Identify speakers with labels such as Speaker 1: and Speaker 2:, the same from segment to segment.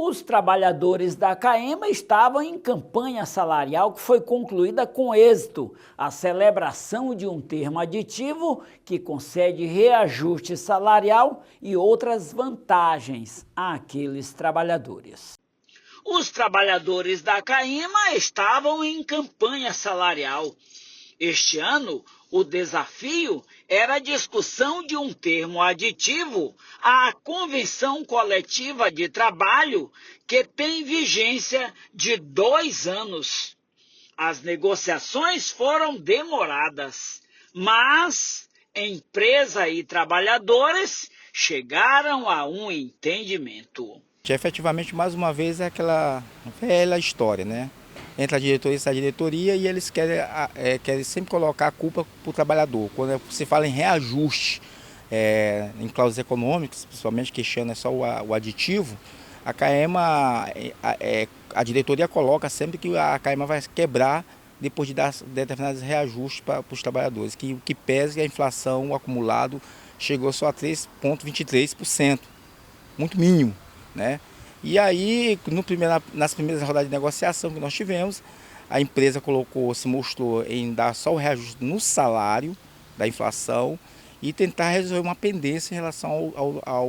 Speaker 1: Os trabalhadores da CAEMA estavam em campanha salarial que foi concluída com êxito. A celebração de um termo aditivo que concede reajuste salarial e outras vantagens àqueles trabalhadores. Os trabalhadores da CAEMA estavam em campanha salarial. Este ano, o desafio era a discussão de um termo aditivo à Convenção Coletiva de Trabalho, que tem vigência de 2 anos. As negociações foram demoradas, mas empresa e trabalhadores chegaram a um entendimento.
Speaker 2: Efetivamente, mais uma vez, é aquela velha história, né? Entra a diretoria e sai a diretoria e eles querem sempre colocar a culpa para o trabalhador. Quando se fala em reajuste em cláusulas econômicas, principalmente queixando é só o aditivo, a CAEMA, a diretoria coloca sempre que a CAEMA vai quebrar depois de dar determinados reajustes para os trabalhadores, que o que pesa é a inflação, o acumulado chegou só a 3,23%, muito mínimo, né? E aí, nas primeiras rodadas de negociação que nós tivemos, a empresa se mostrou em dar só o reajuste no salário da inflação e tentar resolver uma pendência em relação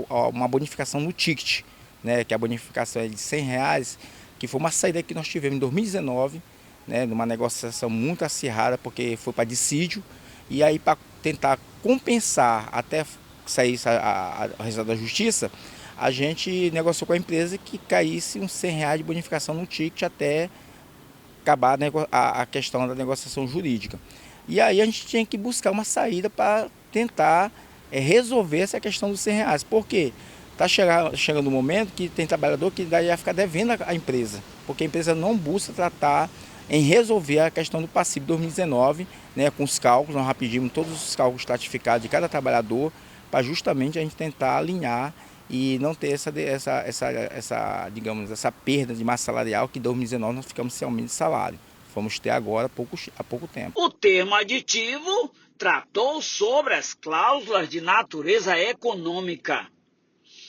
Speaker 2: a uma bonificação no ticket, né, que a bonificação é de R$100, que foi uma saída que nós tivemos em 2019, né, numa negociação muito acirrada, porque foi para dissídio, e aí para tentar compensar até sair o resultado da justiça, a gente negociou com a empresa que caísse uns R$100 de bonificação no ticket até acabar a questão da negociação jurídica. E aí a gente tinha que buscar uma saída para tentar resolver essa questão dos R$100. Por quê? Está chegando um momento que tem trabalhador que daí vai ficar devendo a empresa, porque a empresa não busca tratar em resolver a questão do passivo de 2019, né, com os cálculos. Nós pedimos todos os cálculos estratificados de cada trabalhador para justamente a gente tentar alinhar e não ter digamos, essa perda de massa salarial que em 2019 nós ficamos sem aumento de salário. Vamos ter agora há pouco tempo.
Speaker 1: O termo aditivo tratou sobre as cláusulas de natureza econômica.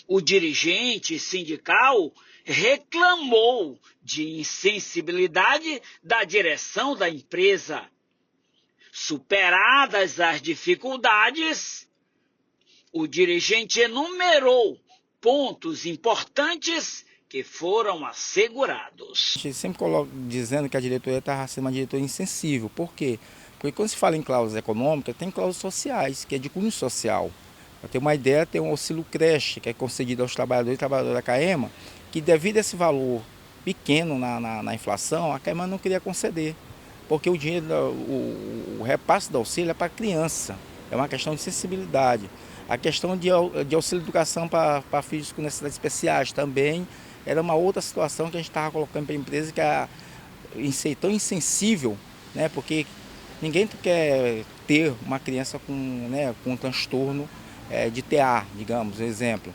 Speaker 1: O dirigente sindical reclamou de insensibilidade da direção da empresa. Superadas as dificuldades, o dirigente enumerou pontos importantes que foram assegurados.
Speaker 2: A gente sempre coloca dizendo que a diretoria está sendo uma diretoria insensível. Por quê? Porque quando se fala em cláusulas econômicas, tem cláusulas sociais, que é de cunho social. Para ter uma ideia, tem um auxílio creche, que é concedido aos trabalhadores e trabalhadoras da CAEMA, que devido a esse valor pequeno na inflação, a CAEMA não queria conceder. Porque o dinheiro, o repasse do auxílio é para a criança, é uma questão de sensibilidade. A questão de auxílio de educação para filhos com necessidades especiais também era uma outra situação que a gente estava colocando para a empresa, que é tão insensível, né, porque ninguém quer ter uma criança com um transtorno de TEA, digamos, exemplo.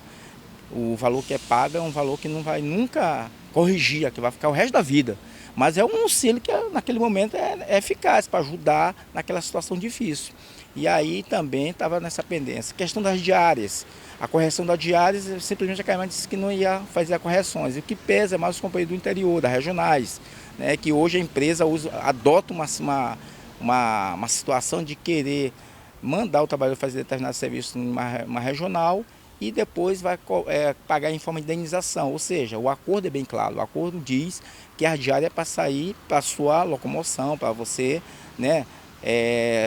Speaker 2: O valor que é pago é um valor que não vai nunca corrigir, que vai ficar o resto da vida. Mas é um auxílio que naquele momento é eficaz para ajudar naquela situação difícil. E aí também estava nessa pendência. A questão das diárias. A correção das diárias, simplesmente a CAEMA disse que não ia fazer as correções. E o que pesa é mais os companheiros do interior, das regionais, né, que hoje a empresa adota uma situação de querer mandar o trabalhador fazer determinado serviço numa regional e depois vai pagar em forma de indenização. Ou seja, o acordo é bem claro. O acordo diz que a diária é para sair para a sua locomoção, para você, né,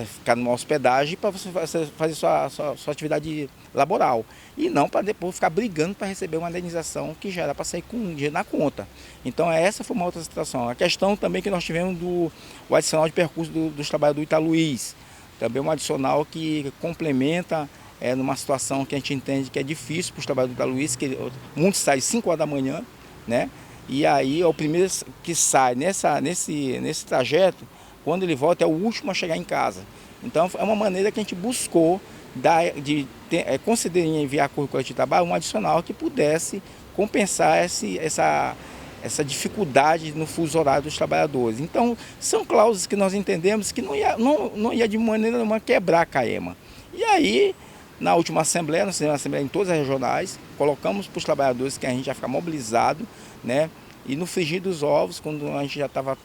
Speaker 2: ficar numa hospedagem para você fazer sua atividade laboral. E não para depois ficar brigando para receber uma indenização que já era para sair com dinheiro na conta. Então essa foi uma outra situação. A questão também que nós tivemos do adicional de percurso dos trabalhadores do Italuís. Também um adicional que complementa numa situação que a gente entende que é difícil para os trabalhadores da Luiz, que muitos saem às 5 horas da manhã, né? E aí é o primeiro que sai nesse trajeto, quando ele volta é o último a chegar em casa. Então é uma maneira que a gente buscou conceder em enviar acordo coletivo de trabalho um adicional que pudesse compensar essa dificuldade no fuso horário dos trabalhadores. Então, são cláusulas que nós entendemos que não ia de maneira nenhuma quebrar a CAEMA. E aí, na última assembleia, nós fizemos uma assembleia em todas as regionais, colocamos para os trabalhadores que a gente ia ficar mobilizado, né? E no frigir dos ovos, quando a gente já estava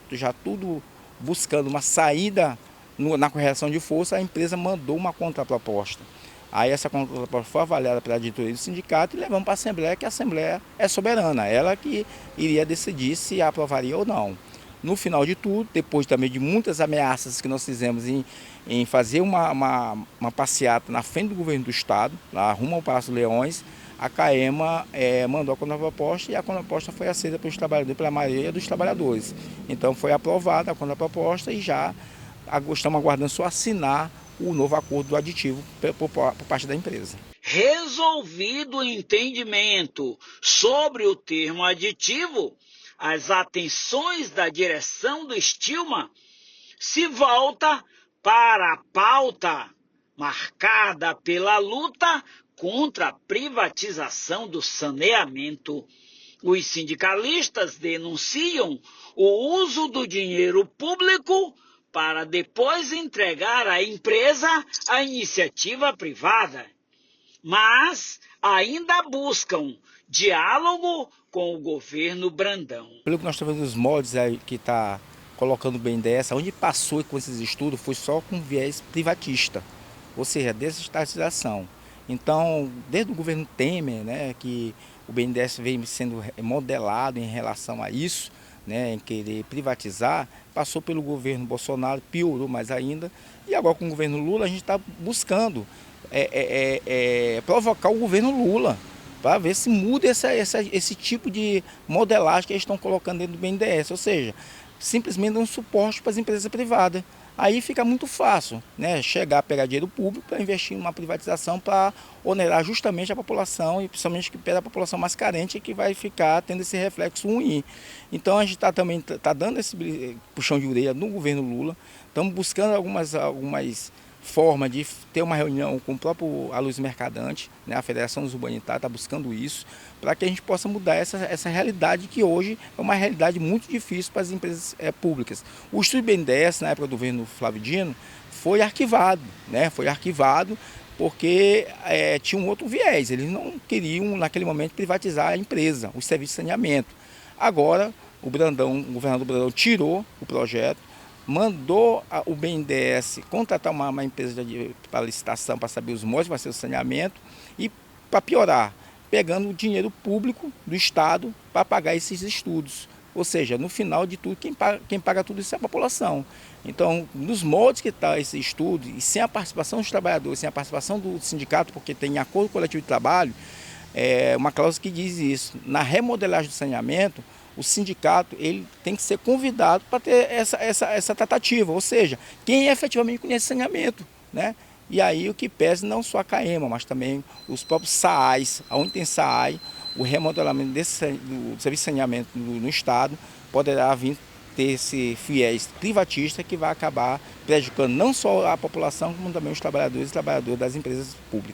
Speaker 2: tudo buscando uma saída na correção de força, a empresa mandou uma contraproposta. Aí essa contraproposta foi avaliada pela diretoria do sindicato e levamos para a Assembleia, que a Assembleia é soberana, ela que iria decidir se aprovaria ou não. No final de tudo, depois também de muitas ameaças que nós fizemos em fazer uma passeata na frente do governo do estado, lá rumo ao Palácio Leões, a CAEMA mandou a contraproposta e a contraproposta foi aceita pelos trabalhadores, pela maioria dos trabalhadores. Então foi aprovada a contraproposta e já estamos aguardando só assinar o novo acordo do aditivo por parte da empresa.
Speaker 1: Resolvido o entendimento sobre o termo aditivo, as atenções da direção do Stilma se volta para a pauta marcada pela luta contra a privatização do saneamento. Os sindicalistas denunciam o uso do dinheiro público para depois entregar a empresa à iniciativa privada, mas ainda buscam diálogo com o governo Brandão.
Speaker 2: Pelo que nós estamos vendo os moldes aí que está colocando o BNDES, onde passou com esses estudos foi só com viés privatista, ou seja, desestatização. Então, desde o governo Temer, né, que o BNDES vem sendo modelado em relação a isso, né, em querer privatizar, passou pelo governo Bolsonaro, piorou mais ainda, e agora com o governo Lula a gente está buscando provocar o governo Lula, para ver se muda esse tipo de modelagem que eles estão colocando dentro do BNDES, ou seja, simplesmente dão suporte para as empresas privadas. Aí fica muito fácil, né, chegar a pegar dinheiro público para investir em uma privatização para onerar justamente a população e principalmente a população mais carente que vai ficar tendo esse reflexo ruim. Então a gente também dando esse puxão de orelha no governo Lula, estamos buscando algumas forma de ter uma reunião com o próprio Aloysio Mercadante, né, a Federação dos Urbanitários está buscando isso, para que a gente possa mudar essa realidade que hoje é uma realidade muito difícil para as empresas públicas. O estudo BNDES, na época do governo Flávio Dino, foi arquivado, né, porque tinha um outro viés, eles não queriam naquele momento privatizar a empresa, o serviço de saneamento. Agora, o governador Brandão tirou o projeto, mandou o BNDES contratar uma empresa para licitação para saber os moldes, vai ser o saneamento e, para piorar, pegando o dinheiro público do Estado para pagar esses estudos. Ou seja, no final de tudo, quem paga tudo isso é a população. Então, nos moldes que está esse estudo, e sem a participação dos trabalhadores, sem a participação do sindicato, porque tem acordo coletivo de trabalho, uma cláusula que diz isso, na remodelagem do saneamento, o sindicato ele tem que ser convidado para ter essa tratativa, ou seja, quem efetivamente conhece saneamento, né? E aí o que pesa não só a CAEMA, mas também os próprios SAAIs, onde tem SAAI, o remodelamento do serviço de saneamento no Estado poderá vir ter esse viés privatista que vai acabar prejudicando não só a população, como também os trabalhadores e trabalhadoras das empresas públicas.